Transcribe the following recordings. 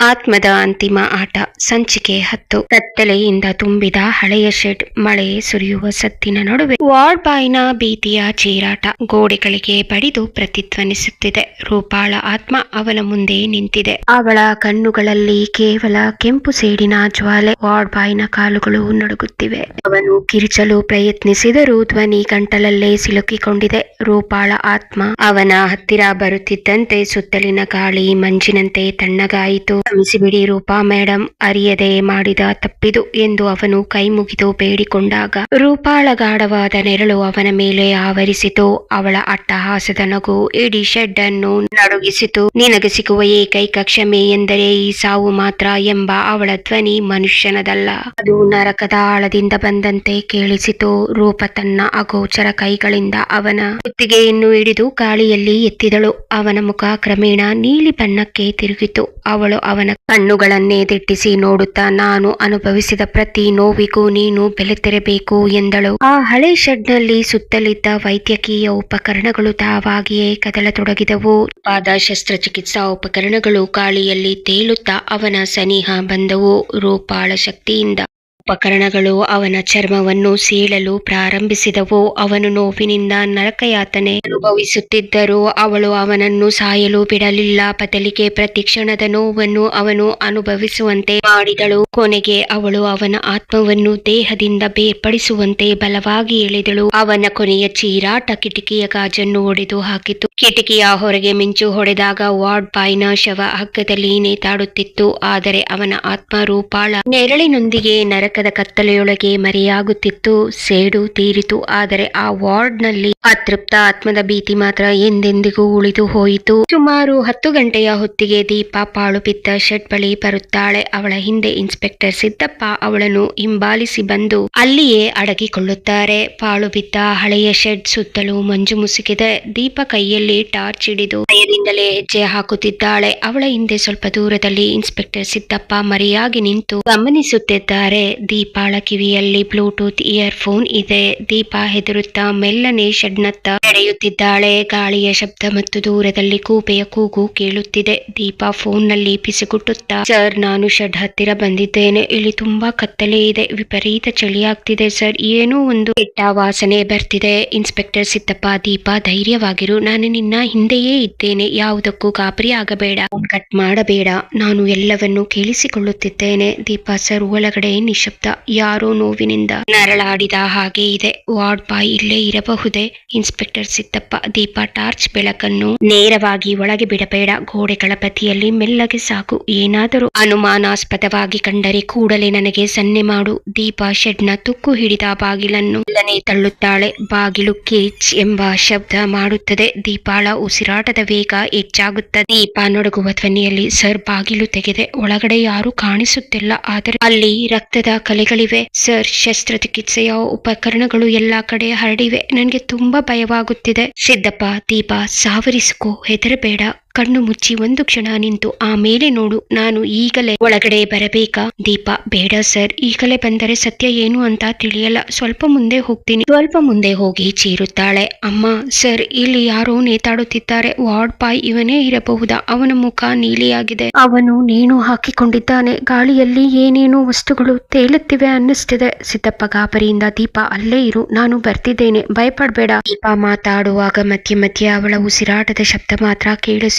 ಆತ್ಮದ ಅಂತಿಮ ಆಟ ಸಂಚಿಕೆ 10. ಕತ್ತಲೆಯಿಂದ ತುಂಬಿದ ಹಳೆಯ ಶೆಡ್, ಮಳೆ ಸುರಿಯುವ ಸತ್ತಿನ ನಡುವೆ ವಾರ್ಡ್ ಬಾಯ್ನ ಭೀತಿಯ ಚೀರಾಟ ಗೋಡೆಗಳಿಗೆ ಬಡಿದು ಪ್ರತಿಧ್ವನಿಸುತ್ತಿದೆ. ರೂಪಾಳ ಆತ್ಮ ಅವನ ಮುಂದೆ ನಿಂತಿದೆ. ಅವಳ ಕಣ್ಣುಗಳಲ್ಲಿ ಕೇವಲ ಕೆಂಪು ಸೇಡಿನ ಜ್ವಾಲೆ. ವಾರ್ಡ್ ಬಾಯ್ನ ಕಾಲುಗಳು ನಡುಗುತ್ತಿವೆ. ಅವನು ಕಿರಿಚಲು ಪ್ರಯತ್ನಿಸಿದರೂ ಧ್ವನಿ ಗಂಟಲಲ್ಲೇ ಸಿಲುಕಿಕೊಂಡಿದೆ. ರೂಪಾಳ ಆತ್ಮ ಅವನ ಹತ್ತಿರ ಬರುತ್ತಿದ್ದಂತೆ ಸುತ್ತಲಿನ ಗಾಳಿ ಮಂಜಿನಂತೆ ತಣ್ಣಗಾಯಿತು. ಕ್ಷಮಿಸಿಬಿಡಿ ರೂಪಾ ಮೇಡಮ್, ಅರಿಯದೆ ಮಾಡಿದ ತಪ್ಪಿದು ಎಂದು ಅವನು ಕೈ ಮುಗಿದು ಬೇಡಿಕೊಂಡಾಗ ರೂಪಾಳ ಗಾಢವಾದ ನೆರಳು ಅವನ ಮೇಲೆ ಆವರಿಸಿತು. ಅವಳ ಅಟ್ಟಹಾಸದ ನಗು ಇಡೀ ಶೆಡ್ ಅನ್ನು ನಡುಗಿಸಿತು. ನಿನಗೆ ಸಿಗುವ ಏಕೈಕ ಕ್ಷಮೆ ಎಂದರೆ ಈ ಸಾವು ಮಾತ್ರ ಎಂಬ ಅವಳ ಧ್ವನಿ ಮನುಷ್ಯನದಲ್ಲ, ಅದು ನರಕದ ಆಳದಿಂದ ಬಂದಂತೆ ಕೇಳಿಸಿತು. ರೂಪ ತನ್ನ ಅಗೋಚರ ಕೈಗಳಿಂದ ಅವನ ಕುತ್ತಿಗೆಯನ್ನು ಹಿಡಿದು ಗಾಳಿಯಲ್ಲಿ ಎತ್ತಿದಳು. ಅವನ ಮುಖ ಕ್ರಮೇಣ ನೀಲಿ ಬಣ್ಣಕ್ಕೆ ತಿರುಗಿತು. ಅವಳು ಅವನ ಕಣ್ಣುಗಳನ್ನೇ ದಿಟ್ಟಿಸಿ ನೋಡುತ್ತಾ, ನಾನು ಅನುಭವಿಸಿದ ಪ್ರತಿ ನೋವಿಗೂ ನೀನು ಬೆಲೆ ತೆರಬೇಕು ಎಂದಳು. ಆ ಹಳೆ ಶೆಡ್ ನಲ್ಲಿ ಸುತ್ತಲಿದ್ದ ವೈದ್ಯಕೀಯ ಉಪಕರಣಗಳು ತಾವಾಗಿಯೇ ಕದಲತೊಡಗಿದವು. ಪಾದ ಶಸ್ತ್ರಚಿಕಿತ್ಸಾ ಉಪಕರಣಗಳು ಗಾಳಿಯಲ್ಲಿ ತೇಲುತ್ತಾ ಅವನ ಸನಿಹ ಬಂದವು. ರೂಪಾಳ ಶಕ್ತಿಯಿಂದ ಉಪಕರಣಗಳು ಅವನ ಚರ್ಮವನ್ನು ಸೀಳಲು ಪ್ರಾರಂಭಿಸಿದವು. ಅವನು ನೋವಿನಿಂದ ನರಕಯಾತನೆ ಅನುಭವಿಸುತ್ತಿದ್ದರೂ ಅವಳು ಅವನನ್ನು ಸಾಯಲು ಬಿಡಲಿಲ್ಲ. ಬದಲಿಗೆ ಪ್ರತಿ ಕ್ಷಣದ ನೋವನ್ನು ಅವನು ಅನುಭವಿಸುವಂತೆ ಮಾಡಿದಳು. ಕೊನೆಗೆ ಅವಳು ಅವನ ಆತ್ಮವನ್ನು ದೇಹದಿಂದ ಬೇರ್ಪಡಿಸುವಂತೆ ಬಲವಾಗಿ ಎಳೆದಳು. ಅವನ ಕೊನೆಯ ಚೀರಾಟ ಕಿಟಕಿಯ ಗಾಜನ್ನು ಒಡೆದು ಹಾಕಿತು. ಕಿಟಕಿಯ ಹೊರಗೆ ಮಿಂಚು ಹೊಡೆದಾಗ ವಾರ್ಡ್ ಬಾಯ್ನ ಶವ ಹಗ್ಗದಲ್ಲಿ ನೇತಾಡುತ್ತಿತ್ತು. ಆದರೆ ಅವನ ಆತ್ಮ ರೂಪಾಳ ನೆರಳಿನೊಂದಿಗೆ ನರಕದ ಕತ್ತಲೆಯೊಳಗೆ ಮರೆಯಾಗುತ್ತಿತ್ತು. ಸೇಡು ತೀರಿತು, ಆದರೆ ಆ ವಾರ್ಡ್ ನಲ್ಲಿ ಅತೃಪ್ತ ಆತ್ಮದ ಭೀತಿ ಮಾತ್ರ ಎಂದೆಂದಿಗೂ ಉಳಿದು ಹೋಯಿತು. ಸುಮಾರು 10 ಗಂಟೆಯ ಹೊತ್ತಿಗೆ ದೀಪಾ ಪಾಳು ಬಿದ್ದ ಶೆಡ್ ಬಳಿ ಬರುತ್ತಾಳೆ. ಅವಳ ಹಿಂದೆ ಇನ್ಸ್ಪೆಕ್ಟರ್ ಸಿದ್ದಪ್ಪ ಅವಳನ್ನು ಹಿಂಬಾಲಿಸಿ ಬಂದು ಅಲ್ಲಿಯೇ ಅಡಗಿಕೊಳ್ಳುತ್ತಾರೆ. ಪಾಳು ಬಿದ್ದ ಹಳೆಯ ಶೆಡ್ ಸುತ್ತಲೂ ಮಂಜು ಮುಸುಕಿದೆ. ದೀಪ ಕೈಯಲ್ಲಿ ಟಾರ್ಚ್ ಹಿಡಿದು ಭಯದಿಂದಲೇ ಹೆಜ್ಜೆ ಹಾಕುತ್ತಿದ್ದಾಳೆ. ಅವಳ ಹಿಂದೆ ಸ್ವಲ್ಪ ದೂರದಲ್ಲಿ ಇನ್ಸ್ಪೆಕ್ಟರ್ ಸಿದ್ದಪ್ಪ ಮರೆಯಾಗಿ ನಿಂತು ಗಮನಿಸುತ್ತಿದ್ದಾರೆ. ದೀಪಾಳ ಕಿವಿಯಲ್ಲಿ ಬ್ಲೂಟೂತ್ ಇಯರ್ಫೋನ್ ಇದೆ. ದೀಪಾ ಹೆದರುತ್ತಾ ಮೆಲ್ಲನೆ ಶೆಡ್ನತ್ತ ನಡೆಯುತ್ತಿದ್ದಾಳೆ. ಗಾಳಿಯ ಶಬ್ದ ಮತ್ತು ದೂರದಲ್ಲಿ ಕೂಪೆಯ ಕೂಗು ಕೇಳುತ್ತಿದೆ. ದೀಪಾ ಫೋನ್ ನಲ್ಲಿ ಪಿಸುಗುಟ್ಟುತ್ತಾ, ಸರ್, ನಾನು ಶೆಡ್ ಹತ್ತಿರ ಬಂದಿದ್ದೇನೆ. ಇಲ್ಲಿ ತುಂಬಾ ಕತ್ತಲೆ ಇದೆ. ವಿಪರೀತ ಚಳಿ ಆಗ್ತಿದೆ ಸರ್. ಏನೋ ಒಂದು ಕೆಟ್ಟ ವಾಸನೆ ಬರ್ತಿದೆ. ಇನ್ಸ್ಪೆಕ್ಟರ್ ಸಿದ್ದಪ್ಪ, ದೀಪಾ ಧೈರ್ಯವಾಗಿರು, ನಾನು ನಿನ್ನ ಹಿಂದೆಯೇ ಇದ್ದೇನೆ. ಯಾವುದಕ್ಕೂ ಗಾಬರಿ ಆಗಬೇಡ, ಕಟ್ ಮಾಡಬೇಡ, ನಾನು ಎಲ್ಲವನ್ನೂ ಕೇಳಿಸಿಕೊಳ್ಳುತ್ತಿದ್ದೇನೆ. ದೀಪಾ, ಸರ್, ಒಳಗಡೆ ನಿಶಬ್ದ. ಯಾರೋ ನೋವಿನಿಂದ ನರಳಾಡಿದ ಹಾಗೆ ಇದೆ. ವಾರ್ಡ್ ಬಾಯ್ ಇಲ್ಲೇ ಇರಬಹುದೇ? ಇನ್ಸ್ಪೆಕ್ಟರ್ ಸಿದ್ದಪ್ಪ, ದೀಪಾ, ಟಾರ್ಚ್ ಬೆಳಕನ್ನು ನೇರವಾಗಿ ಒಳಗೆ ಬಿಡಬೇಡ. ಗೋಡೆಗಳ ಬದಿಯಲ್ಲಿ ಮೆಲ್ಲಗೆ ಸಾಕು. ಏನಾದರೂ ಅನುಮಾನಾಸ್ಪದವಾಗಿ ಕಂಡರೆ ಕೂಡಲೇ ನನಗೆ ಸನ್ನೆ ಮಾಡು. ದೀಪಾ ಶೆಡ್ನ ತುಕ್ಕು ಹಿಡಿದ ಬಾಗಿಲನ್ನು ಮೆಲ್ಲನೆ ತಳ್ಳುತ್ತಾಳೆ. ಬಾಗಿಲು ಕಿಚ್ ಎಂಬ ಶಬ್ದ ಮಾಡುತ್ತದೆ. ದೀಪಾಳ ಉಸಿರಾಟದ ವೇಗ ಹೆಚ್ಚಾಗುತ್ತದೆ. ದೀಪಾ ನಡುಗುವ ಧ್ವನಿಯಲ್ಲಿ, ಸರ್, ಬಾಗಿಲು ತೆಗೆದೆ. ಒಳಗಡೆ ಯಾರು ಕಾಣಿಸುತ್ತಿಲ್ಲ, ಆದರೆ ಅಲ್ಲಿ ರಕ್ತದ ಕಲೆಗಳಿವೆ ಸರ್. ಶಸ್ತ್ರಚಿಕಿತ್ಸೆಯ ಉಪಕರಣಗಳು ಎಲ್ಲಾ ಕಡೆ ಹರಡಿವೆ. ನನಗೆ ತುಂಬಾ ಭಯವಾಗುತ್ತಿದೆ. ಸಿದ್ದಪ್ಪ, ದೀಪಾ, ಸಾವರಿಸಿಕೋ, ಹೆದರಬೇಡ. ಕಣ್ಣು ಮುಚ್ಚಿ ಒಂದು ಕ್ಷಣ ನಿಂತು ಆಮೇಲೆ ನೋಡು. ನಾನು ಈಗಲೇ ಒಳಗಡೆ ಬರಬೇಕಾ? ದೀಪಾ, ಬೇಡ ಸರ್, ಈಗಲೇ ಬಂದರೆ ಸತ್ಯ ಏನು ಅಂತ ತಿಳಿಯಲ್ಲ. ಸ್ವಲ್ಪ ಮುಂದೆ ಹೋಗ್ತೀನಿ. ಸ್ವಲ್ಪ ಮುಂದೆ ಹೋಗಿ ಚೀರುತ್ತಾಳೆ. ಅಮ್ಮ, ಸರ್, ಇಲ್ಲಿ ಯಾರೋ ನೇತಾಡುತ್ತಿದ್ದಾರೆ. ವಾರ್ಡ್ ಬಾಯ್ ಇವನೇ ಇರಬಹುದಾ? ಅವನ ಮುಖ ನೀಲಿಯಾಗಿದೆ. ಅವನು ನೇಣು ಹಾಕಿಕೊಂಡಿದ್ದಾನೆ. ಗಾಳಿಯಲ್ಲಿ ಏನೇನೋ ವಸ್ತುಗಳು ತೇಲುತ್ತಿವೆ ಅನ್ನಿಸ್ತಿದೆ. ಸಿದ್ದಪ್ಪ ಗಾಬರಿಯಿಂದ, ದೀಪಾ, ಅಲ್ಲೇ ಇರು, ನಾನು ಬರ್ತಿದ್ದೇನೆ, ಭಯಪಡಬೇಡ. ದೀಪಾ ಮಾತಾಡುವಾಗ ಮಧ್ಯೆ ಅವಳ ಉಸಿರಾಟದ ಶಬ್ದ ಮಾತ್ರ ಕೇಳಿಸುತ್ತಿತ್ತು.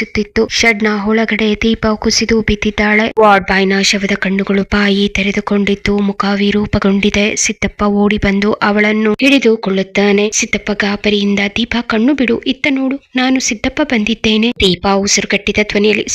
ಶೆಡ್ನ ಒಳಗಡೆ ದೀಪ ಕುಸಿದು ಬಿದ್ದಿದ್ದಾಳೆ. ವಾರ್ಡ್ ಬಾಯ್ನ ಶವದ ಕಣ್ಣುಗಳು ಬಾಯಿ ತೆರೆದುಕೊಂಡಿದ್ದು ಮುಖ ವಿರೂಪಗೊಂಡಿದೆ. ಸಿದ್ದಪ್ಪ ಓಡಿ ಬಂದು ಅವಳನ್ನು ಹಿಡಿದುಕೊಳ್ಳುತ್ತಾನೆ. ಸಿದ್ದಪ್ಪ ಗಾಬರಿಯಿಂದ, ದೀಪಾ, ಕಣ್ಣು ಬಿಡು, ಇತ್ತ ನೋಡು, ನಾನು ಸಿದ್ದಪ್ಪ ಬಂದಿದ್ದೇನೆ. ದೀಪಾ ಉಸಿರುಗಟ್ಟಿದ ಧ್ವನಿಯಲ್ಲಿ,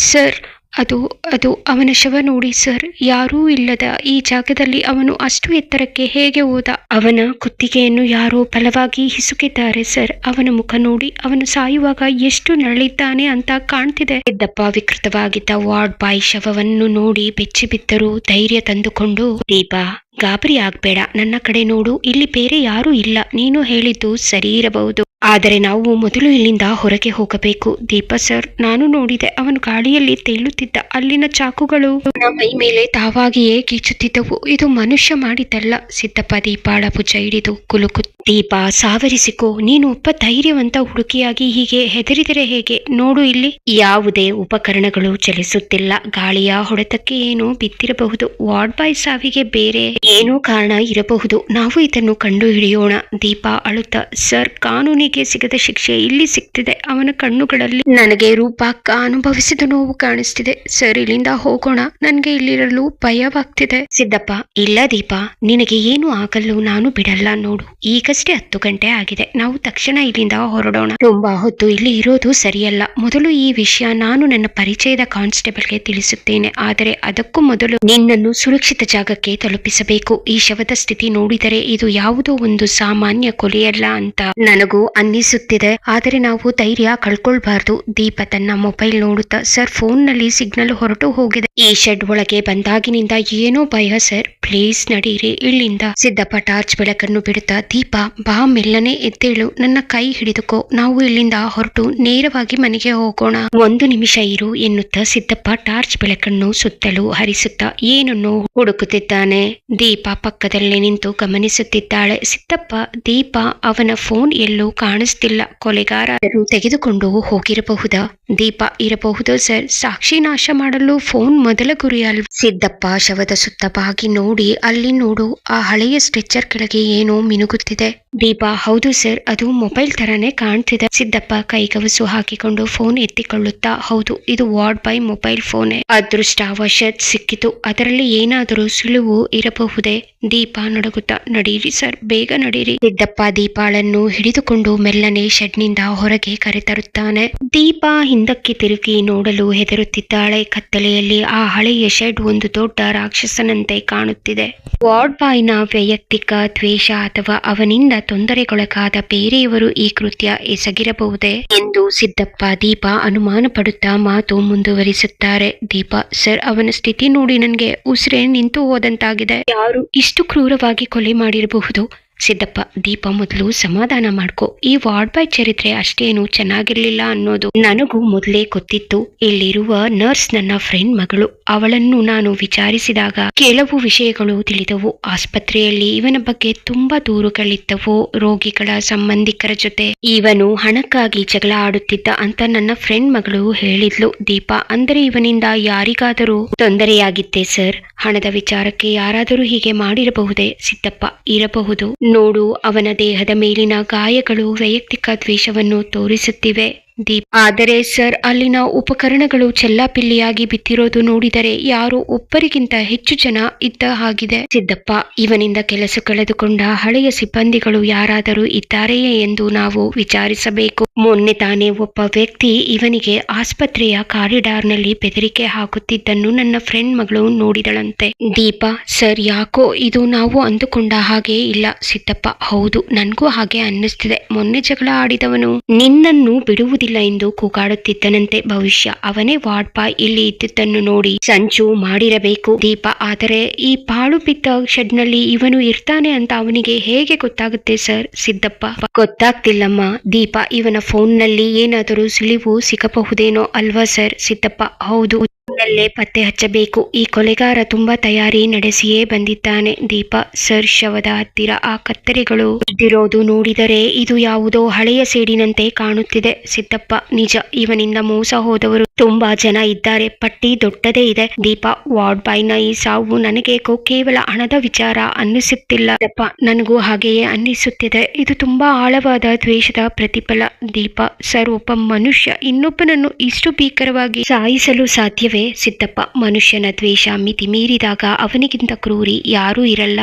ಸರ್, ಅದು ಅವನ ಶವ ನೋಡಿ ಸರ್. ಯಾರೂ ಇಲ್ಲದ ಈ ಜಾಗದಲ್ಲಿ ಅವನು ಅಷ್ಟು ಎತ್ತರಕ್ಕೆ ಹೇಗೆ ಹೋದ? ಅವನ ಕುತ್ತಿಗೆಯನ್ನು ಯಾರೋ ಬಲವಾಗಿ ಹಿಸುಕಿದ್ದಾರೆ ಸರ್. ಅವನ ಮುಖ ನೋಡಿ, ಅವನು ಸಾಯುವಾಗ ಎಷ್ಟು ನರಳಿದ್ದಾನೆ ಅಂತ ಕಾಣ್ತಿದೆ. ಸಿದ್ದಪ್ಪ ವಿಕೃತವಾಗಿದ್ದ ವಾರ್ಡ್ ಬಾಯ್ ಶವವನ್ನು ನೋಡಿ ಬೆಚ್ಚಿ ಬಿದ್ದರು. ಧೈರ್ಯ ತಂದುಕೊಂಡು, ದೀಪಾ, ಗಾಬರಿ ಆಗ್ಬೇಡ, ನನ್ನ ಕಡೆ ನೋಡು, ಇಲ್ಲಿ ಬೇರೆ ಯಾರೂ ಇಲ್ಲ. ನೀನು ಹೇಳಿದ್ದು ಸರಿ ಇರಬಹುದು, ಆದರೆ ನಾವು ಮೊದಲು ಇಲ್ಲಿಂದ ಹೊರಗೆ ಹೋಗಬೇಕು. ದೀಪ ಸರ್, ನಾನು ನೋಡಿದೆ, ಅವನು ಗಾಳಿಯಲ್ಲಿ ತೇಲುತ್ತಿದ್ದ. ಅಲ್ಲಿನ ಚಾಕುಗಳು ನನ್ನ ಮೈ ಮೇಲೆ ತಾವಾಗಿಯೇ ಕೀಚುತ್ತಿದ್ದವು. ಇದು ಮನುಷ್ಯ ಮಾಡಿದ್ದಲ್ಲ. ಸಿದ್ದಪ್ಪ ದೀಪಾಳ ಭುಜ ಹಿಡಿದು ಕುಲುಕು. ದೀಪ, ಸಾವರಿಸಿಕೋ. ನೀನು ಒಬ್ಬ ಧೈರ್ಯವಂತ ಹುಡುಗಿಯಾಗಿ ಹೀಗೆ ಹೆದರಿದರೆ ಹೇಗೆ? ನೋಡು ಇಲ್ಲಿ. ಯಾವುದೇ ಉಪಕರಣಗಳು ಚಲಿಸುತ್ತಿಲ್ಲ. ಗಾಳಿಯ ಹೊಡೆತಕ್ಕೆ ಏನೋ ಬಿದ್ದಿರಬಹುದು. ವಾರ್ಡ್ ಬಾಯ್ ಸಾವಿಗೆ ಬೇರೆ ಏನೋ ಕಾರಣ ಇರಬಹುದು. ನಾವು ಇದನ್ನು ಕಂಡು ಹಿಡಿಯೋಣ. ದೀಪ ಅಳುತ್ತಾ, ಸರ್, ಕಾನೂನಿಗೆ ಸಿಗದ ಶಿಕ್ಷೆ ಇಲ್ಲಿ ಸಿಗ್ತಿದೆ. ಅವನ ಕಣ್ಣುಗಳಲ್ಲಿ ನನಗೆ ರೂಪಕ್ಕ ಅನುಭವಿಸಿದ ನೋವು ಕಾಣಿಸ್ತಿದೆ. ಸರ್, ಇಲ್ಲಿಂದ ಹೋಗೋಣ. ನನ್ಗೆ ಇಲ್ಲಿರಲು ಭಯವಾಗ್ತಿದೆ. ಸಿದ್ದಪ್ಪ, ಇಲ್ಲ ದೀಪ, ನಿನಗೆ ಏನು ಆಗಲು ನಾನು ಬಿಡಲ್ಲ. ನೋಡು, ಈಗಷ್ಟೇ 10 ಗಂಟೆ ಆಗಿದೆ. ನಾವು ತಕ್ಷಣ ಇಲ್ಲಿಂದ ಹೊರಡೋಣ. ತುಂಬಾ ಹೊತ್ತು ಇಲ್ಲಿ ಇರೋದು ಸರಿಯಲ್ಲ. ಮೊದಲು ಈ ವಿಷಯ ನಾನು ನನ್ನ ಪರಿಚಯದ ಕಾನ್ಸ್ಟೇಬಲ್ಗೆ ತಿಳಿಸುತ್ತೇನೆ. ಆದರೆ ಅದಕ್ಕೂ ಮೊದಲು ನಿನ್ನನ್ನು ಸುರಕ್ಷಿತ ಜಾಗಕ್ಕೆ ತಲುಪಿಸಬೇಕು. ಈ ಶವದ ಸ್ಥಿತಿ ನೋಡಿದರೆ ಇದು ಯಾವುದೋ ಒಂದು ಸಾಮಾನ್ಯ ಕೊಲೆಯಲ್ಲ ಅಂತ ನನಗೂ ಅನ್ನಿಸುತ್ತಿದೆ. ಆದರೆ ನಾವು ಧೈರ್ಯ ಕಳ್ಕೊಳ್ಬಾರ್ದು. ದೀಪ ತನ್ನ ಮೊಬೈಲ್ ನೋಡುತ್ತಾ, ಸರ್, ಫೋನ್ ನಲ್ಲಿ ಸಿಗ್ನಲ್ ಹೊರಟು ಹೋಗಿದೆ. ಈ ಶೆಡ್ ಒಳಗೆ ಬಂದಾಗಿನಿಂದ ಏನೋ ಭಯ ಸರ್. ಪ್ಲೀಸ್ ನಡೀರಿ ಇಲ್ಲಿಂದ. ಸಿದ್ದಪ್ಪ ಟಾರ್ಚ್ ಬೆಳಕನ್ನು ಬಿಡುತ್ತಾ, ದೀಪ ಬಾ, ಮೆಲ್ಲನೆ ಎದ್ದೇಳು. ನನ್ನ ಕೈ ಹಿಡಿದುಕೋ. ನಾವು ಇಲ್ಲಿಂದ ಹೊರಟು ನೇರವಾಗಿ ಮನೆಗೆ ಹೋಗೋಣ. 1 ನಿಮಿಷ ಇರು ಎನ್ನುತ್ತಾ ಸಿದ್ದಪ್ಪ ಟಾರ್ಚ್ ಬೆಳಕನ್ನು ಸುತ್ತಲೂ ಹರಿಸುತ್ತಾ ಏನನ್ನು ಹುಡುಕುತ್ತಿದ್ದಾನೆ. ದೀಪ ಪಕ್ಕದಲ್ಲಿ ನಿಂತು ಗಮನಿಸುತ್ತಿದ್ದಾಳೆ. ಸಿದ್ದಪ್ಪ, ದೀಪ, ಅವನ ಫೋನ್ ಎಲ್ಲೂ ಕಾಣಿಸ್ತಿಲ್ಲ. ಕೊಲೆಗಾರ ತೆಗೆದುಕೊಂಡು ಹೋಗಿರಬಹುದಾ? ದೀಪ, ಇರಬಹುದು ಸರ್. ಸಾಕ್ಷಿ ನಾಶ ಮಾಡಲು ಫೋನ್ ಮೊದಲ ಗುರಿ ಅಲ್ವ? ಸಿದ್ದಪ್ಪ ಶವದ ಸುತ್ತ ಬಾಗಿ ನೋಡಿ, ಅಲ್ಲಿ ನೋಡು, ಆ ಹಳೆಯ ಸ್ಟ್ರೆಚರ್ ಕೆಳಗೆ ಏನೋ ಮಿನುಗುತ್ತಿದೆ. ದೀಪ, ಹೌದು ಸರ್, ಅದು ಮೊಬೈಲ್ ತರಾನೇ ಕಾಣ್ತಿದೆ. ಸಿದ್ದಪ್ಪ ಕೈಗವಸು ಹಾಕಿಕೊಂಡು ಫೋನ್ ಎತ್ತಿಕೊಳ್ಳುತ್ತಾ, ಹೌದು, ಇದು ವಾರ್ಡ್ ಬಾಯ್ ಮೊಬೈಲ್ ಫೋನೇ. ಅದೃಷ್ಟವಶಾತ್ ಸಿಕ್ಕಿತು. ಅದರಲ್ಲಿ ಏನಾದರೂ ಸುಳಿವು ಇರಬಹುದೇ? ದೀಪ ನಡುಗುತ್ತಾ, ನಡೀರಿ ಸರ್, ಬೇಗ ನಡೀರಿ. ಸಿದ್ದಪ್ಪ ದೀಪಾಳನ್ನು ಹಿಡಿದುಕೊಂಡು ಮೆಲ್ಲನೆ ಶೆಡ್ನಿಂದ ಹೊರಗೆ ಕರೆತರುತ್ತಾನೆ. ದೀಪ ಹಿಂದಕ್ಕೆ ತಿರುಗಿ ನೋಡಲು ಹೆದರುತ್ತಿದ್ದಾಳೆ. ಕತ್ತಲೆಯಲ್ಲಿ ಆ ಹಳೆಯ ಶೆಡ್ ಒಂದು ದೊಡ್ಡ ರಾಕ್ಷಸನಂತೆ ಕಾಣುತ್ತಿದೆ. ವಾರ್ಡ್ ಬಾಯ್ನ ವೈಯಕ್ತಿಕ ದ್ವೇಷ ಅಥವಾ ಅವನಿಂದ ತೊಂದರೆಗೊಳಗಾದ ಬೇರೆಯವರು ಈ ಕೃತ್ಯ ಎಸಗಿರಬಹುದೇ ಎಂದು ಸಿದ್ದಪ್ಪ ದೀಪ ಅನುಮಾನ ಪಡುತ್ತಾ ಮಾತು ಮುಂದುವರಿಸುತ್ತಾರೆ. ದೀಪ, ಸರ್, ಅವನ ಸ್ಥಿತಿ ನೋಡಿ ನನಗೆ ಉಸಿರೇ ನಿಂತು ಹೋದಂತಾಗಿದೆ. ಯಾರು ಇಷ್ಟು ಕ್ರೂರವಾಗಿ ಕೊಲೆ ಮಾಡಿರಬಹುದು? ಸಿದ್ದಪ್ಪ, ದೀಪ, ಮೊದಲು ಸಮಾಧಾನ ಮಾಡ್ಕೋ. ಈ ವಾರ್ಡ್ ಬಾಯ್ ಚರಿತ್ರೆ ಅಷ್ಟೇನು ಚೆನ್ನಾಗಿರ್ಲಿಲ್ಲ ಅನ್ನೋದು ನನಗೂ ಮೊದಲೇ ಗೊತ್ತಿತ್ತು. ಇಲ್ಲಿರುವ ನರ್ಸ್ ನನ್ನ ಫ್ರೆಂಡ್ ಮಗಳು. ಅವಳನ್ನು ನಾನು ವಿಚಾರಿಸಿದಾಗ ಕೆಲವು ವಿಷಯಗಳು ತಿಳಿದವು. ಆಸ್ಪತ್ರೆಯಲ್ಲಿ ಇವನ ಬಗ್ಗೆ ತುಂಬಾ ದೂರುಗಳಿದ್ದವು. ರೋಗಿಗಳ ಸಂಬಂಧಿಕರ ಜೊತೆ ಇವನು ಹಣಕ್ಕಾಗಿ ಜಗಳ ಆಡುತ್ತಿದ್ದ ಅಂತ ನನ್ನ ಫ್ರೆಂಡ್ ಮಗಳು ಹೇಳಿದ್ಲು. ದೀಪ, ಅಂದರೆ ಇವನಿಂದ ಯಾರಿಗಾದರೂ ತೊಂದರೆಯಾಗಿತ್ತೆ ಸರ್? ಹಣದ ವಿಚಾರಕ್ಕೆ ಯಾರಾದರೂ ಹೀಗೆ ಮಾಡಿರಬಹುದೇ? ಸಿದ್ದಪ್ಪ, ಇರಬಹುದು. ನೋಡು, ಅವನ ದೇಹದ ಮೇಲಿನ ಗಾಯಗಳು ವೈಯಕ್ತಿಕ ದ್ವೇಷವನ್ನು ತೋರಿಸುತ್ತಿವೆ. ದೀಪ್, ಆದರೆ ಸರ್, ಅಲ್ಲಿನ ಉಪಕರಣಗಳು ಚೆಲ್ಲಾಪಿಲ್ಲಿಯಾಗಿ ಬಿದ್ದಿರೋದು ನೋಡಿದರೆ ಯಾರೋ ಒಬ್ಬರಿಗಿಂತ ಹೆಚ್ಚು ಜನ ಇದ್ದ ಹಾಗಿದೆ. ಸಿದ್ದಪ್ಪ, ಇವನಿಂದ ಕೆಲಸ ಕಳೆದುಕೊಂಡ ಹಳೆಯ ಸಿಬ್ಬಂದಿಗಳು ಯಾರಾದರೂ ಇದ್ದಾರೆಯೇ ಎಂದು ನಾವು ವಿಚಾರಿಸಬೇಕು. ಮೊನ್ನೆ ತಾನೇ ಒಬ್ಬ ವ್ಯಕ್ತಿ ಇವನಿಗೆ ಆಸ್ಪತ್ರೆಯ ಕಾರಿಡಾರ್ ನಲ್ಲಿ ಬೆದರಿಕೆ ಹಾಕುತ್ತಿದ್ದನ್ನು ನನ್ನ ಫ್ರೆಂಡ್ ಮಗಳು ನೋಡಿದಳಂತೆ. ದೀಪ, ಸರ್, ಯಾಕೋ ಇದು ನಾವು ಅಂದುಕೊಂಡ ಹಾಗೆ ಇಲ್ಲ. ಸಿದ್ದಪ್ಪ, ಹೌದು, ನನ್ಗೂ ಹಾಗೆ ಅನ್ನಿಸ್ತಿದೆ. ಮೊನ್ನೆ ಜಗಳ ಆಡಿದವನು ನಿನ್ನನ್ನು ಬಿಡುವುದಿಲ್ಲ ಎಂದು ಕೂಗಾಡುತ್ತಿದ್ದನಂತೆ. ಭವಿಷ್ಯ ಅವನೇ ವಾರ್ಡ್ ಬಾಯ್. ಇಲ್ಲಿ ಇದ್ದಿದ್ದನ್ನು ನೋಡಿ ಸಂಚು ಮಾಡಿರಬೇಕು. ದೀಪ, ಆದರೆ ಈ ಪಾಳು ಬಿದ್ದ ಶೆಡ್ ನಲ್ಲಿ ಇವನು ಇರ್ತಾನೆ ಅಂತ ಅವನಿಗೆ ಹೇಗೆ ಗೊತ್ತಾಗುತ್ತೆ ಸರ್? ಸಿದ್ದಪ್ಪ, ಗೊತ್ತಾಗ್ತಿಲ್ಲಮ್ಮ. ದೀಪ, ಇವನ ಫೋನ್ ನಲ್ಲಿ ಏನಾದರೂ ಸುಳಿವು ಸಿಗಬಹುದೇನೋ ಅಲ್ವಾ ಸರ್? ಸಿದ್ದಪ್ಪ, ಹೌದು, ನಲ್ಲೇ ಪತ್ತೆ ಹಚ್ಚಬೇಕು. ಈ ಕೊಲೆಗಾರ ತುಂಬಾ ತಯಾರಿ ನಡೆಸಿಯೇ ಬಂದಿದ್ದಾನೆ. ದೀಪ, ಸರ್, ಶವದ ಹತ್ತಿರ ಆ ಕತ್ತರಿಗಳು ಇದ್ದಿರೋದು ನೋಡಿದರೆ ಇದು ಯಾವುದೋ ಹಳೆಯ ಸೇಡಿನಂತೆ ಕಾಣುತ್ತಿದೆ. ಸಿದ್ದಪ್ಪ, ನಿಜ, ಇವನಿಂದ ಮೋಸ ಹೋದವರು ತುಂಬಾ ಜನ ಇದ್ದಾರೆ. ಪಟ್ಟಿ ದೊಡ್ಡದೇ ಇದೆ. ದೀಪ, ವಾರ್ಡ್ ಬಾಯ್ನ ಈ ಸಾವು ನನಗೇಕೋ ಕೇವಲ ಹಣದ ವಿಚಾರ ಅನ್ನಿಸುತ್ತಿಲ್ಲ. ದೀಪ, ನನಗೂ ಹಾಗೆಯೇ ಅನ್ನಿಸುತ್ತಿದೆ. ಇದು ತುಂಬಾ ಆಳವಾದ ದ್ವೇಷದ ಪ್ರತಿಫಲ. ದೀಪ, ಸರ್, ಒಬ್ಬ ಮನುಷ್ಯ ಇನ್ನೊಬ್ಬನನ್ನು ಇಷ್ಟು ಭೀಕರವಾಗಿ ಸಾಯಿಸಲು ಸಾಧ್ಯವೇ? ಸಿದ್ದಪ್ಪ, ಮನುಷ್ಯನ ದ್ವೇಷ ಮಿತಿ ಮೀರಿದಾಗ ಅವನಿಗಿಂತ ಕ್ರೂರಿ ಯಾರೂ ಇರಲ್ಲ.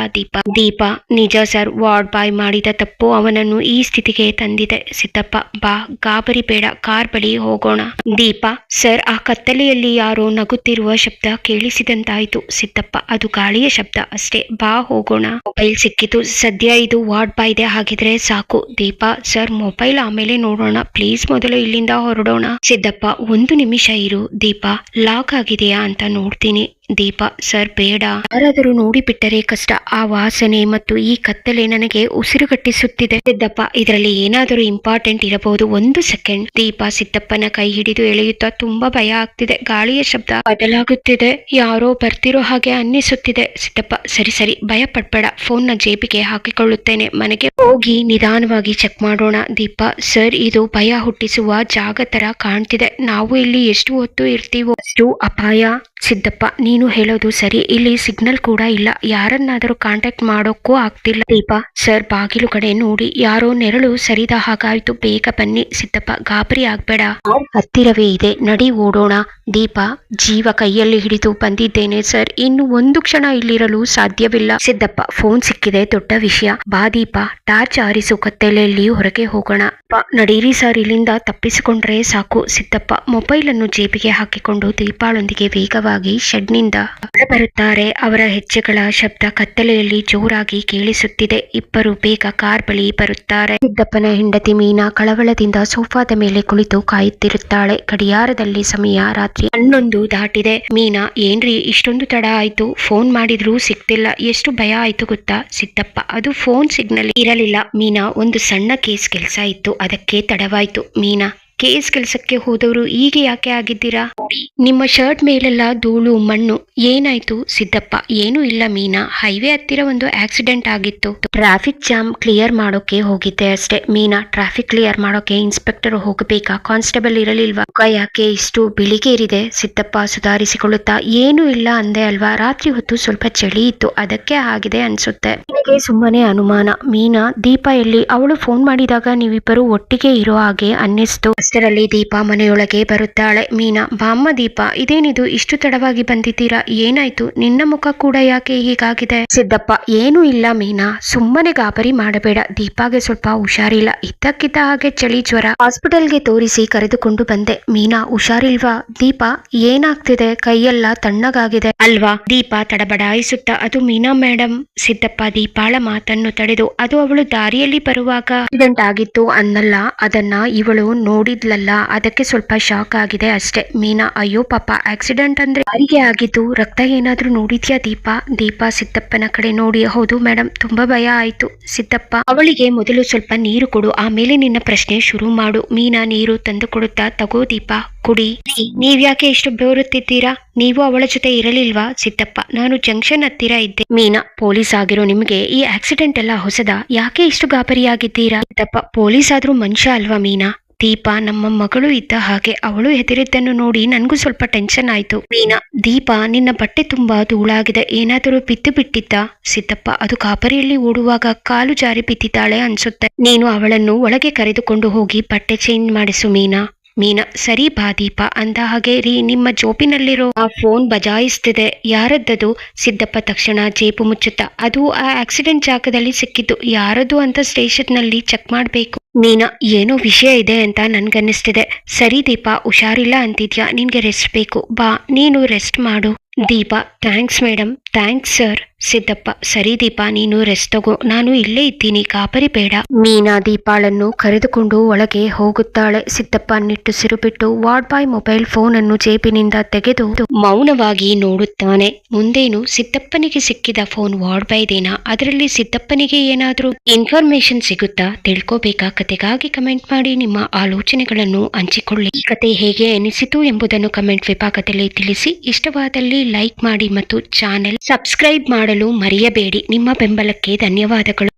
ದೀಪ, ನಿಜ ಸರ್, ವಾರ್ಡ್ ಬಾಯ್ ಮಾಡಿದ ತಪ್ಪು ಅವನನ್ನು ಈ ಸ್ಥಿತಿಗೆ ತಂದಿದೆ. ಸಿದ್ದಪ್ಪ, ಬಾ, ಗಾಬರಿ ಬೇಡ, ಕಾರ್ ಬಳಿ ಹೋಗೋಣ. ದೀಪ, ಸರ್, ಆ ಕತ್ತಲೆಯಲ್ಲಿ ಯಾರೋ ನಗುತ್ತಿರುವ ಶಬ್ದ ಕೇಳಿಸಿದಂತಾಯ್ತು. ಸಿದ್ದಪ್ಪ, ಅದು ಗಾಳಿಯ ಶಬ್ದ ಅಷ್ಟೇ, ಬಾ ಹೋಗೋಣ. ಮೊಬೈಲ್ ಸಿಕ್ಕಿತು. ಸದ್ಯ ಇದು ವಾರ್ಡ್ ಬಾಯ್ದೆ ಹಾಗಿದ್ರೆ ಸಾಕು. ದೀಪ, ಸರ್, ಮೊಬೈಲ್ ಆಮೇಲೆ ನೋಡೋಣ. ಪ್ಲೀಸ್, ಮೊದಲು ಇಲ್ಲಿಂದ ಹೊರಡೋಣ. ಸಿದ್ದಪ್ಪ, 1 ನಿಮಿಷ ಇರು. ದೀಪ, ಲಾಕ್ ಆಗಿದೆಯಾ ಅಂತ ನೋಡ್ತೀನಿ. ದೀಪ ಸರ್ ಬೇಡ, ಯಾರಾದರೂ ನೋಡಿಬಿಟ್ಟರೆ ಕಷ್ಟ. ಆ ವಾಸನೆ ಮತ್ತು ಈ ಕತ್ತಲೆ ನನಗೆ ಉಸಿರುಗಟ್ಟಿಸುತ್ತಿದೆ. ಸಿದ್ದಪ್ಪ ಇದರಲ್ಲಿ ಏನಾದರೂ ಇಂಪಾರ್ಟೆಂಟ್ ಇರಬಹುದು, ಒಂದು ಸೆಕೆಂಡ್. ದೀಪ ಸಿದ್ದಪ್ಪನ ಕೈ ಹಿಡಿದು ಎಳೆಯುತ್ತಾ ತುಂಬಾ ಭಯ ಆಗ್ತಿದೆ. ಗಾಳಿಯ ಶಬ್ದ ಬದಲಾಗುತ್ತಿದೆ, ಯಾರೋ ಬರ್ತಿರೋ ಹಾಗೆ ಅನ್ನಿಸುತ್ತಿದೆ. ಸಿದ್ದಪ್ಪ ಸರಿ ಸರಿ ಭಯ ಪಡ್ಬೇಡ, ಫೋನ್ ನ ಜೇಬಿಗೆ ಹಾಕಿಕೊಳ್ಳುತ್ತೇನೆ, ಮನೆಗೆ ಹೋಗಿ ನಿಧಾನವಾಗಿ ಚೆಕ್ ಮಾಡೋಣ. ದೀಪ ಸರ್ ಇದು ಭಯ ಹುಟ್ಟಿಸುವ ಜಾಗ ತರ ಕಾಣ್ತಿದೆ, ನಾವು ಇಲ್ಲಿ ಎಷ್ಟು ಹೊತ್ತು ಇರ್ತೀವೋ ಅಷ್ಟು ಅಪಾಯ. ಸಿದ್ದಪ್ಪ ನೀನು ಹೇಳೋದು ಸರಿ, ಇಲ್ಲಿ ಸಿಗ್ನಲ್ ಕೂಡ ಇಲ್ಲ, ಯಾರನ್ನಾದರೂ ಕಾಂಟ್ಯಾಕ್ಟ್ ಮಾಡೋಕ್ಕೂ ಆಗ್ತಿಲ್ಲ. ದೀಪ ಸರ್ ಬಾಗಿಲು ಕಡೆ ನೋಡಿ, ಯಾರೋ ನೆರಳು ಸರಿದ ಹಾಗಾಯ್ತು, ಬೇಗ ಬನ್ನಿ. ಸಿದ್ದಪ್ಪ ಗಾಬರಿ ಆಗ್ಬೇಡ, ಹತ್ತಿರವೇ ಇದೆ, ನಡಿ ಓಡೋಣ. ದೀಪ ಜೀವ ಕೈಯಲ್ಲಿ ಹಿಡಿದು ಬಂದಿದ್ದೇನೆ ಸರ್, ಇನ್ನು ಒಂದು ಕ್ಷಣ ಇಲ್ಲಿರಲು ಸಾಧ್ಯವಿಲ್ಲ. ಸಿದ್ದಪ್ಪ ಫೋನ್ ಸಿಕ್ಕಿದೆ, ದೊಡ್ಡ ವಿಷಯ. ಬಾ ದೀಪ, ಟಾರ್ಚ್ ಆರಿಸು, ಕತ್ತಲೆಯಲ್ಲಿ ಹೊರಗೆ ಹೋಗೋಣ. ನಡೀರಿ ಸರ್, ಇಲ್ಲಿಂದ ತಪ್ಪಿಸಿಕೊಂಡ್ರೆ ಸಾಕು. ಸಿದ್ದಪ್ಪ ಮೊಬೈಲ್ ಅನ್ನು ಜೇಬಿಗೆ ಹಾಕಿಕೊಂಡು ದೀಪಾಳೊಂದಿಗೆ ವೇಗವಾಗಿ ಶೆಡ್ನಿಂದ ಹೊರಬರುತ್ತಾರೆ. ಅವರ ಹೆಜ್ಜೆಗಳ ಶಬ್ದ ಕತ್ತಲೆಯಲ್ಲಿ ಜೋರಾಗಿ ಕೇಳಿಸುತ್ತಿದೆ. ಇಬ್ಬರು ಬೇಗ ಕಾರ್ ಬಳಿ ಬರುತ್ತಾರೆ. ಸಿದ್ದಪ್ಪನ ಹೆಂಡತಿ ಮೀನಾ ಕಳವಳದಿಂದ ಸೋಫಾದ ಮೇಲೆ ಕುಳಿತು ಕಾಯುತ್ತಿರುತ್ತಾಳೆ. ಗಡಿಯಾರದಲ್ಲಿ ಸಮಯ ರಾತ್ರಿ 11 ದಾಟಿದೆ. ಮೀನಾ ಏನ್ರಿ ಇಷ್ಟೊಂದು ತಡ ಆಯ್ತು, ಫೋನ್ ಮಾಡಿದ್ರೂ ಸಿಗ್ತಿಲ್ಲ, ಎಷ್ಟು ಭಯ ಆಯ್ತು ಗೊತ್ತಾ. ಸಿದ್ದಪ್ಪ ಅದು ಫೋನ್ ಸಿಗ್ನಲ್ ಇರಲಿಲ್ಲ ಮೀನಾ, ಒಂದು ಸಣ್ಣ ಕೇಸ್ ಕೆಲಸ ಇತ್ತು, ಅದಕ್ಕೆ ತಡವಾಯ್ತು. ಮೀನಾ ಕೇಸ್ ಕೆಲಸಕ್ಕೆ ಹೋದವರು ಈಗ ಯಾಕೆ ಆಗಿದ್ದೀರಾ? ನಿಮ್ಮ ಶರ್ಟ್ ಮೇಲೆಲ್ಲ ಧೂಳು ಮಣ್ಣು, ಏನಾಯ್ತು? ಸಿದ್ದಪ್ಪ ಏನೂ ಇಲ್ಲ ಮೀನಾ, ಹೈವೇ ಹತ್ತಿರ ಒಂದು ಆಕ್ಸಿಡೆಂಟ್ ಆಗಿತ್ತು, ಟ್ರಾಫಿಕ್ ಜಾಮ್ ಕ್ಲಿಯರ್ ಮಾಡೋಕೆ ಹೋಗಿದ್ದೆ ಅಷ್ಟೇ. ಮೀನಾ ಟ್ರಾಫಿಕ್ ಕ್ಲಿಯರ್ ಮಾಡೋಕೆ ಇನ್ಸ್ಪೆಕ್ಟರ್ ಹೋಗಬೇಕಾ, ಕಾನ್ಸ್ಟೇಬಲ್ ಇರಲಿಲ್ವಾ? ಮುಖ ಯಾಕೆ ಇಷ್ಟು ಬಿಳಿಗೇರಿದೆ? ಸಿದ್ದಪ್ಪ ಸುಧಾರಿಸಿಕೊಳ್ಳುತ್ತಾ ಏನೂ ಇಲ್ಲ ಅಂದೆ ಅಲ್ವಾ, ರಾತ್ರಿ ಹೊತ್ತು ಸ್ವಲ್ಪ ಚಳಿ ಇತ್ತು, ಅದಕ್ಕೆ ಆಗಿದೆ ಅನ್ಸುತ್ತೆ. ನಿನಗೆ ಸುಮ್ಮನೆ ಅನುಮಾನ. ಮೀನಾ ದೀಪ ಎಲ್ಲಿ? ಅವಳು ಫೋನ್ ಮಾಡಿದಾಗ ನೀವಿಬ್ಬರು ಒಟ್ಟಿಗೆ ಇರೋ ಹಾಗೆ ಅನ್ನಿಸ್ತು. ಅಷ್ಟರಲ್ಲಿ ದೀಪ ಮನೆಯೊಳಗೆ ಬರುತ್ತಾಳೆ. ಮೀನಾ ಬಾಮ್ಮ ದೀಪ, ಇದೇನಿದು ಇಷ್ಟು ತಡವಾಗಿ ಬಂದಿದ್ದೀರಾ, ಏನಾಯ್ತು? ನಿನ್ನ ಮುಖ ಕೂಡ ಯಾಕೆ ಹೀಗಾಗಿದೆ? ಸಿದ್ದಪ್ಪ ಏನೂ ಇಲ್ಲ ಮೀನಾ, ಸುಮ್ಮನೆ ಗಾಬರಿ ಮಾಡಬೇಡ, ದೀಪಾಗೆ ಸ್ವಲ್ಪ ಹುಷಾರಿಲ್ಲ, ಇದ್ದಕ್ಕಿದ್ದ ಹಾಗೆ ಚಳಿ ಜ್ವರ, ಹಾಸ್ಪಿಟಲ್ಗೆ ತೋರಿಸಿ ಕರೆದುಕೊಂಡು ಬಂದೆ. ಮೀನಾ ಹುಷಾರಿಲ್ವಾ? ದೀಪ ಏನಾಗ್ತಿದೆ? ಕೈಯೆಲ್ಲ ತಣ್ಣಗಾಗಿದೆ ಅಲ್ವಾ? ದೀಪ ತಡಬಡಾಯಿಸುತ್ತ ಅದು ಮೀನಾ ಮೇಡಮ್. ಸಿದ್ದಪ್ಪ ದೀಪಾಳ ಮಾತನ್ನು ತಡೆದು, ಅದು ಅವಳು ದಾರಿಯಲ್ಲಿ ಬರುವಾಗ ಆಕ್ಸಿಡೆಂಟ್ ಆಗಿತ್ತು ಅನ್ನಲ್ಲ, ಅದನ್ನ ಇವಳು ನೋಡಿದ್ಲಲ್ಲ, ಅದಕ್ಕೆ ಸ್ವಲ್ಪ ಶಾಕ್ ಆಗಿದೆ ಅಷ್ಟೇ. ಮೀನಾ ಅಯ್ಯೋ ಪಾಪ, ಆಕ್ಸಿಡೆಂಟ್ ಅಂದ್ರೆ ಯಾರಿಗೆ ಆಗಿತ್ತು? ರಕ್ತ ಏನಾದ್ರೂ ನೋಡಿದ್ಯಾ ದೀಪ? ದೀಪ ಸಿದ್ದಪ್ಪನ ಕಡೆ ನೋಡಿ ಹೌದು ಮೇಡಮ್, ತುಂಬಾ ಭಯ ಆಯ್ತು. ಸಿದ್ದಪ್ಪ ಅವಳಿಗೆ ಮೊದಲು ಸ್ವಲ್ಪ ನೀರು ಕೊಡು, ಆಮೇಲೆ ನಿನ್ನ ಪ್ರಶ್ನೆ ಶುರು ಮಾಡು. ಮೀನಾ ನೀರು ತಂದು ಕೊಡುತ್ತಾ ತಗೋ ದೀಪ ಕುಡಿ. ನೀವ್ಯಾಕೆ ಇಷ್ಟು ಬೇರುತ್ತಿದ್ದೀರಾ? ನೀವು ಅವಳ ಜೊತೆ ಇರಲಿಲ್ವಾ? ಸಿದ್ದಪ್ಪ ನಾನು ಜಂಕ್ಷನ್ ಹತ್ತಿರ ಇದ್ದೆ. ಮೀನಾ ಪೊಲೀಸ್ ಆಗಿರೋ ನಿಮ್ಗೆ ಈ ಆಕ್ಸಿಡೆಂಟ್ ಎಲ್ಲ ಹೊಸದಾ? ಯಾಕೆ ಇಷ್ಟು ಗಾಬರಿಯಾಗಿದ್ದೀರಾ? ಸಿದ್ದಪ್ಪ ಪೊಲೀಸ್ ಆದ್ರೂ ಮನುಷ್ಯ ಅಲ್ವಾ ಮೀನಾ? ದೀಪ ನಮ್ಮ ಮಗಳು ಇದ್ದ ಹಾಗೆ, ಅವಳು ಹೆದರಿದ್ದನ್ನು ನೋಡಿ ನನಗೂ ಸ್ವಲ್ಪ ಟೆನ್ಷನ್ ಆಯ್ತು. ಮೀನಾ ದೀಪ ನಿನ್ನ ಬಟ್ಟೆ ತುಂಬಾ ಧೂಳಾಗಿದೆ, ಏನಾದರೂ ಬಿದ್ದು ಬಿಟ್ಟಿದ್ದ? ಸಿದ್ದಪ್ಪ ಅದು ಗಾಬರಿಯಲ್ಲಿ ಓಡುವಾಗ ಕಾಲು ಜಾರಿ ಬಿದ್ದಿದ್ದಾಳೆ ಅನ್ಸುತ್ತೆ, ನೀನು ಅವಳನ್ನು ಒಳಗೆ ಕರೆದುಕೊಂಡು ಹೋಗಿ ಬಟ್ಟೆ ಚೇಂಜ್ ಮಾಡಿಸು ಮೀನಾ. ಮೀನಾ ಸರಿ ಬಾ ದೀಪ. ಅಂದ ಹಾಗೆ ರೀ, ನಿಮ್ಮ ಜೋಬಿನಲ್ಲಿರೋ ಆ ಫೋನ್ ಬಜಾಯಿಸ್ತಿದೆ, ಯಾರದ್ದದು? ಸಿದ್ದಪ್ಪ ತಕ್ಷಣ ಜೇಬು ಮುಚ್ಚುತ್ತಾ, ಅದು ಆ ಆಕ್ಸಿಡೆಂಟ್ ಜಾಗದಲ್ಲಿ ಸಿಕ್ಕಿದ್ದು, ಯಾರದ್ದು ಅಂತ ಸ್ಟೇಷನ್ ನಲ್ಲಿ ಚೆಕ್ ಮಾಡ್ಬೇಕು. ಮೀನಾ ಏನೋ ವಿಷಯ ಇದೆ ಅಂತ ನನ್ಗನ್ನಿಸ್ತಿದೆ. ಸರಿ ದೀಪ, ಹುಷಾರಿಲ್ಲ ಅಂತಿದ್ಯಾ, ನಿನ್ಗೆ ರೆಸ್ಟ್ ಬೇಕು, ಬಾ ನೀನು ರೆಸ್ಟ್ ಮಾಡು. Deepa thanks madam. Thanks sir. Siddappa ಸರಿ ದೀಪ, ನೀನು ರೆಸ್ಟ್ ತಗೋ, ನಾನು ಇಲ್ಲೇ ಇದ್ದೀನಿ, ಗಾಬರಿ ಬೇಡ. ಮೀನಾ ದೀಪಾಳನ್ನು ಕರೆದುಕೊಂಡು ಒಳಗೆ ಹೋಗುತ್ತಾಳೆ. ಸಿದ್ದಪ್ಪ ನಿಟ್ಟುಸಿರು ಬಿಟ್ಟು ವಾರ್ಡ್ ಬಾಯ್ ಮೊಬೈಲ್ ಫೋನ್ ಅನ್ನು ಜೇಬಿನಿಂದ ತೆಗೆದು ಮೌನವಾಗಿ ನೋಡುತ್ತಾನೆ. ಮುಂದೇನು ಸಿದ್ದಪ್ಪನಿಗೆ ಸಿಕ್ಕಿದ ಫೋನ್ ವಾರ್ಡ್ ಬಾಯ್ದೇನಾ? ಅದರಲ್ಲಿ ಸಿದ್ದಪ್ಪನಿಗೆ ಏನಾದ್ರೂ ಇನ್ಫಾರ್ಮೇಶನ್ ಸಿಗುತ್ತಾ? ತಿಳ್ಕೋಬೇಕಾ? ಕತೆಗಾಗಿ ಕಮೆಂಟ್ ಮಾಡಿ ನಿಮ್ಮ ಆಲೋಚನೆಗಳನ್ನು ಹಂಚಿಕೊಳ್ಳಿ. ಈ ಕತೆ ಹೇಗೆ ಅನಿಸಿತು ಎಂಬುದನ್ನು ಕಮೆಂಟ್ ವಿಭಾಗದಲ್ಲಿ ತಿಳಿಸಿ. ಇಷ್ಟವಾದಲ್ಲಿ ಲೈಕ್ ಮಾಡಿ ಮತ್ತು ಚಾನೆಲ್ ಸಬ್ಸ್ಕ್ರೈಬ್ ಮಾಡಲು ಮರೆಯಬೇಡಿ. ನಿಮ್ಮ ಬೆಂಬಲಕ್ಕೆ ಧನ್ಯವಾದಗಳು.